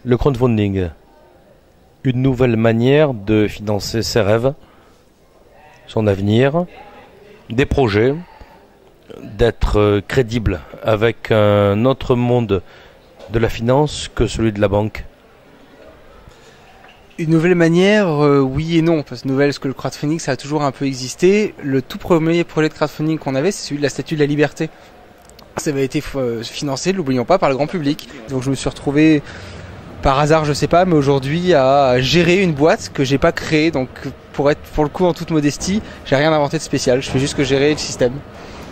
Le crowdfunding, une nouvelle manière de financer ses rêves, son avenir, des projets, d'être crédible avec un autre monde de la finance que celui de la banque. Une nouvelle manière, oui et non, parce que nouvelle, parce que le crowdfunding, ça a toujours un peu existé. Le tout premier projet de crowdfunding qu'on avait, c'est celui de la Statue de la Liberté. Ça avait été financé, l'oublions pas, par le grand public. Donc je me suis retrouvé, par hasard, je sais pas, mais aujourd'hui, à gérer une boîte que j'ai pas créée. Donc pour le coup, en toute modestie, j'ai rien inventé de spécial. Je fais juste que gérer le système.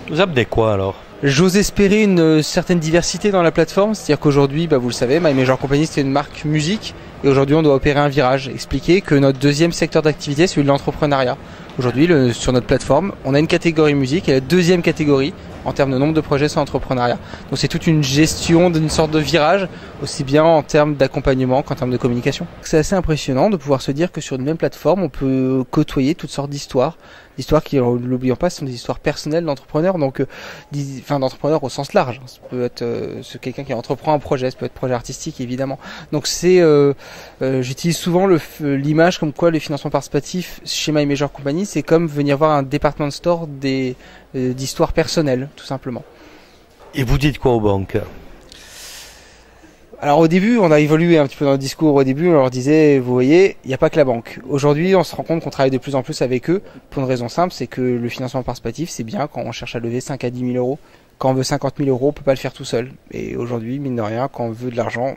Vous amenez quoi alors ? J'ose espérer une certaine diversité dans la plateforme, c'est-à-dire qu'aujourd'hui, vous le savez, My Major Company, c'était une marque musique, et aujourd'hui on doit opérer un virage, expliquer que notre deuxième secteur d'activité, c'est celui de l'entrepreneuriat. Aujourd'hui, sur notre plateforme, on a une catégorie musique, et la deuxième catégorie, en termes de nombre de projets, c'est l'entrepreneuriat. Donc c'est toute une gestion d'une sorte de virage, aussi bien en termes d'accompagnement qu'en termes de communication. C'est assez impressionnant de pouvoir se dire que sur une même plateforme, on peut côtoyer toutes sortes d'histoires qui, ne l'oublions pas, sont des histoires personnelles d'entrepreneurs, donc d'entrepreneurs au sens large. Ça peut être quelqu'un qui entreprend un projet, ça peut être projet artistique évidemment. Donc j'utilise souvent l'image comme quoi les financements participatifs chez My Major Company, c'est comme venir voir un department store d'histoires personnelles, tout simplement. Et vous dites quoi aux banques ? Alors au début, on a évolué un petit peu dans le discours. Au début, on leur disait, vous voyez, il n'y a pas que la banque. Aujourd'hui, on se rend compte qu'on travaille de plus en plus avec eux pour une raison simple, c'est que le financement participatif, c'est bien quand on cherche à lever 5 à 10 000 euros. Quand on veut 50 000 euros, on peut pas le faire tout seul. Et aujourd'hui, mine de rien, quand on veut de l'argent,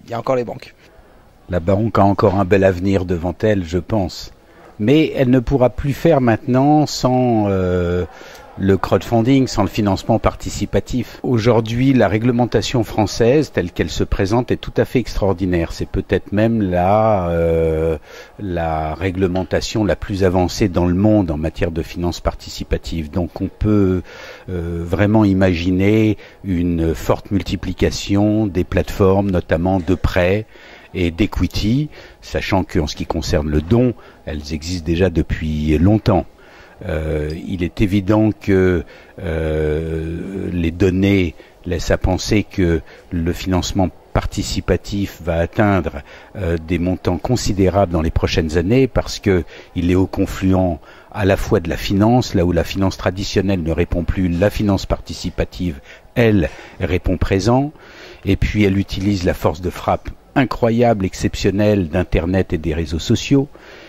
il y a encore les banques. La banque a encore un bel avenir devant elle, je pense. Mais elle ne pourra plus faire maintenant sans le crowdfunding, sans le financement participatif. Aujourd'hui, la réglementation française, telle qu'elle se présente, est tout à fait extraordinaire. C'est peut-être même la réglementation la plus avancée dans le monde en matière de finances participatives. Donc on peut vraiment imaginer une forte multiplication des plateformes, notamment de prêts et d'equity, sachant qu'en ce qui concerne le don, elles existent déjà depuis longtemps. Il est évident que les données laissent à penser que le financement participatif va atteindre des montants considérables dans les prochaines années parce que il est au confluent à la fois de la finance, là où la finance traditionnelle ne répond plus, la finance participative, elle, répond présent, et puis elle utilise la force de frappe incroyable, exceptionnelle d'Internet et des réseaux sociaux.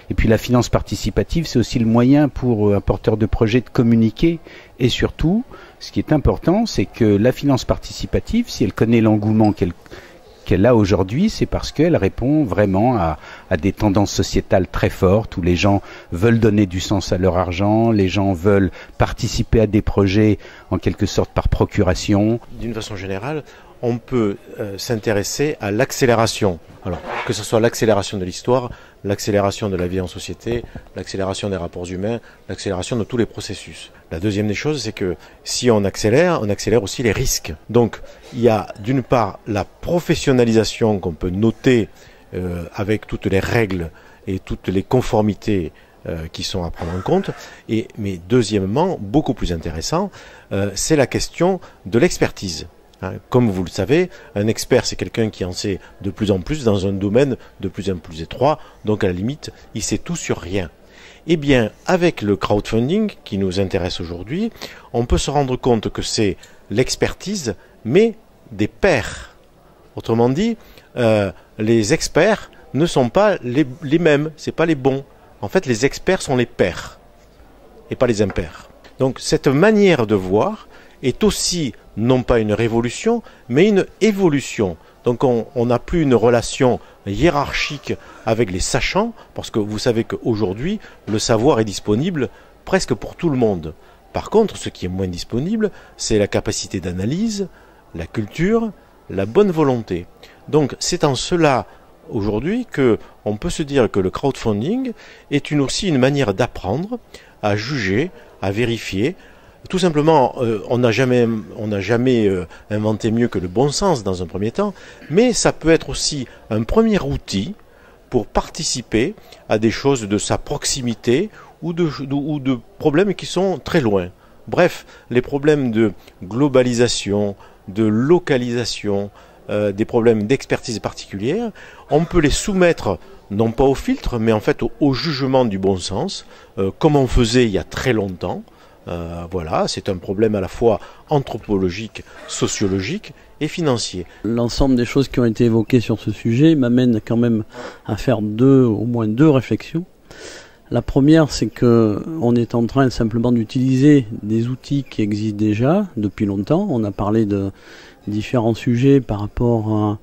Et puis la finance participative, c'est aussi le moyen pour un porteur de projet de communiquer. Et surtout, ce qui est important, c'est que la finance participative, si elle connaît l'engouement qu'elle a aujourd'hui, c'est parce qu'elle répond vraiment à des tendances sociétales très fortes, où les gens veulent donner du sens à leur argent, les gens veulent participer à des projets en quelque sorte par procuration. D'une façon générale, on peut s'intéresser à l'accélération. Alors, que ce soit l'accélération de l'histoire, l'accélération de la vie en société, l'accélération des rapports humains, l'accélération de tous les processus. La deuxième des choses, c'est que si on accélère aussi les risques. Donc, il y a d'une part la professionnalisation qu'on peut noter avec toutes les règles et toutes les conformités qui sont à prendre en compte. Mais deuxièmement, beaucoup plus intéressant, c'est la question de l'expertise. Comme vous le savez, un expert, c'est quelqu'un qui en sait de plus en plus dans un domaine de plus en plus étroit, donc à la limite, il sait tout sur rien. Eh bien, avec le crowdfunding qui nous intéresse aujourd'hui, on peut se rendre compte que c'est l'expertise, mais des pairs. Autrement dit, les experts ne sont pas les mêmes, c'est pas les bons. En fait, les experts sont les pairs, et pas les impairs. Donc, cette manière de voir est aussi non pas une révolution, mais une évolution. Donc on n'a plus une relation hiérarchique avec les sachants, parce que vous savez qu'aujourd'hui, le savoir est disponible presque pour tout le monde. Par contre, ce qui est moins disponible, c'est la capacité d'analyse, la culture, la bonne volonté. Donc c'est en cela, aujourd'hui, qu'on peut se dire que le crowdfunding est aussi une manière d'apprendre, à juger, à vérifier. Tout simplement, on n'a jamais inventé mieux que le bon sens dans un premier temps, mais ça peut être aussi un premier outil pour participer à des choses de sa proximité ou de problèmes qui sont très loin. Bref, les problèmes de globalisation, de localisation, des problèmes d'expertise particulière, on peut les soumettre non pas au filtre, mais en fait au jugement du bon sens, comme on faisait il y a très longtemps. Voilà, c'est un problème à la fois anthropologique, sociologique et financier. L'ensemble des choses qui ont été évoquées sur ce sujet m'amène quand même à faire au moins deux réflexions. La première, c'est que on est en train simplement d'utiliser des outils qui existent déjà depuis longtemps. On a parlé de différents sujets par rapport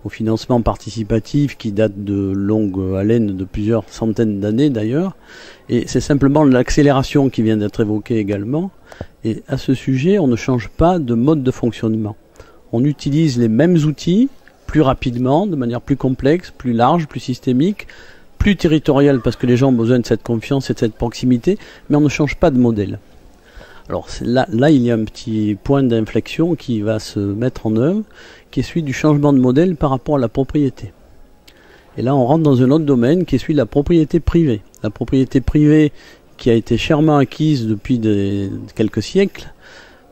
au financement participatif qui date de longue haleine, de plusieurs centaines d'années d'ailleurs. Et c'est simplement l'accélération qui vient d'être évoquée également. Et à ce sujet, on ne change pas de mode de fonctionnement. On utilise les mêmes outils plus rapidement, de manière plus complexe, plus large, plus systémique, plus territoriale parce que les gens ont besoin de cette confiance et de cette proximité, mais on ne change pas de modèle. Alors là, il y a un petit point d'inflexion qui va se mettre en œuvre, qui est celui du changement de modèle par rapport à la propriété. Et là, on rentre dans un autre domaine qui est celui de la propriété privée. La propriété privée, qui a été chèrement acquise depuis quelques siècles,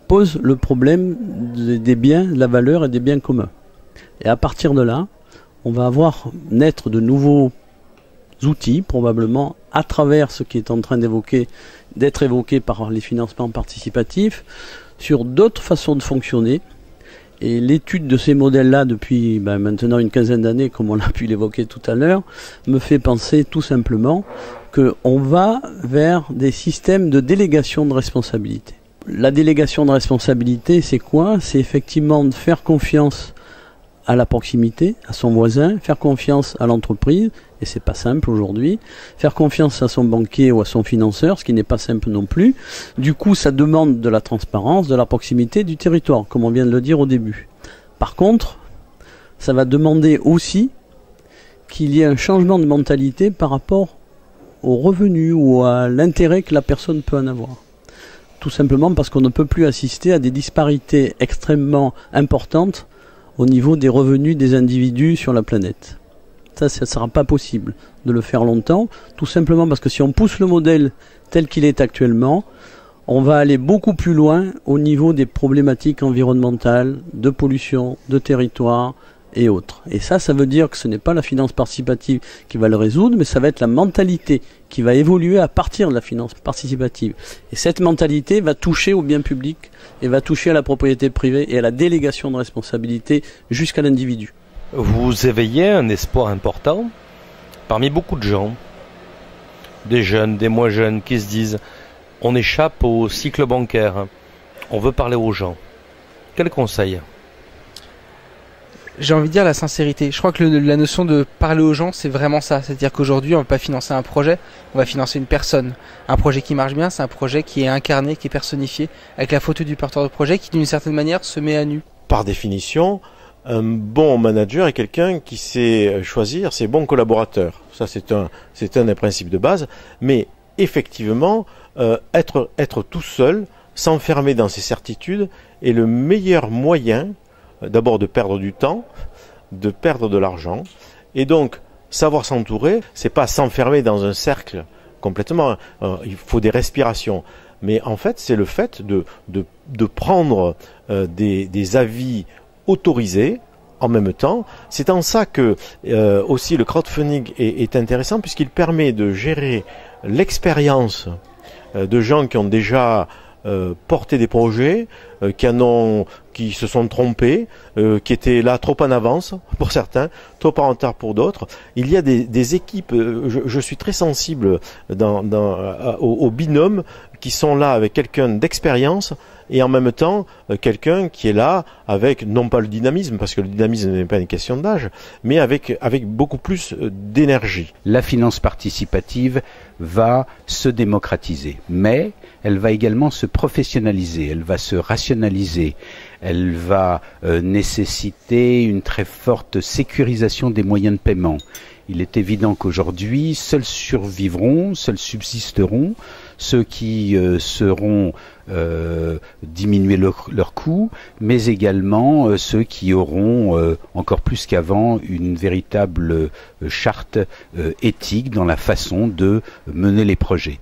pose le problème des biens, de la valeur et des biens communs. Et à partir de là, on va voir naître de nouveaux outils, probablement, à travers ce qui est en train d'être évoqué par les financements participatifs, sur d'autres façons de fonctionner. Et l'étude de ces modèles-là, depuis maintenant une quinzaine d'années, comme on l'a pu l'évoquer tout à l'heure, me fait penser tout simplement qu'on va vers des systèmes de délégation de responsabilité. La délégation de responsabilité, c'est quoi? C'est effectivement de faire confiance à la proximité, à son voisin, faire confiance à l'entreprise, et c'est pas simple aujourd'hui, faire confiance à son banquier ou à son financeur, ce qui n'est pas simple non plus. Du coup, ça demande de la transparence, de la proximité du territoire, comme on vient de le dire au début. Par contre, ça va demander aussi qu'il y ait un changement de mentalité par rapport aux revenus ou à l'intérêt que la personne peut en avoir. Tout simplement parce qu'on ne peut plus assister à des disparités extrêmement importantes au niveau des revenus des individus sur la planète. Ça ne sera pas possible de le faire longtemps, tout simplement parce que si on pousse le modèle tel qu'il est actuellement, on va aller beaucoup plus loin au niveau des problématiques environnementales, de pollution, de territoire et autres. Et ça veut dire que ce n'est pas la finance participative qui va le résoudre, mais ça va être la mentalité qui va évoluer à partir de la finance participative. Et cette mentalité va toucher au bien public et va toucher à la propriété privée et à la délégation de responsabilité jusqu'à l'individu. Vous éveillez un espoir important parmi beaucoup de gens, des jeunes, des moins jeunes, qui se disent « on échappe au cycle bancaire, on veut parler aux gens ». Quel conseil ? J'ai envie de dire la sincérité. Je crois que la notion de parler aux gens, c'est vraiment ça. C'est-à-dire qu'aujourd'hui, on ne va pas financer un projet, on va financer une personne. Un projet qui marche bien, c'est un projet qui est incarné, qui est personnifié, avec la photo du porteur de projet qui, d'une certaine manière, se met à nu. Par définition, un bon manager est quelqu'un qui sait choisir ses bons collaborateurs. Ça, c'est un des principes de base. Mais effectivement, être tout seul, s'enfermer dans ses certitudes, est le meilleur moyen d'abord de perdre du temps, de perdre de l'argent, et donc savoir s'entourer, c'est pas s'enfermer dans un cercle complètement. Il faut des respirations, mais en fait c'est le fait de prendre des avis autorisés en même temps. C'est en ça que aussi le crowdfunding est intéressant, puisqu'il permet de gérer l'expérience de gens qui ont déjà porter des projets, qui se sont trompés, qui étaient là trop en avance pour certains, trop en retard pour d'autres. Il y a des équipes, je suis très sensible aux binômes qui sont là avec quelqu'un d'expérience et en même temps quelqu'un qui est là avec, non pas le dynamisme, parce que le dynamisme n'est pas une question d'âge, mais avec beaucoup plus d'énergie. La finance participative va se démocratiser, mais elle va également se professionnaliser, elle va se rationaliser, elle va nécessiter une très forte sécurisation des moyens de paiement. Il est évident qu'aujourd'hui, seuls survivront, seuls subsisteront ceux qui seront diminuer leurs coûts, mais également ceux qui auront, encore plus qu'avant, une véritable charte éthique dans la façon de mener les projets.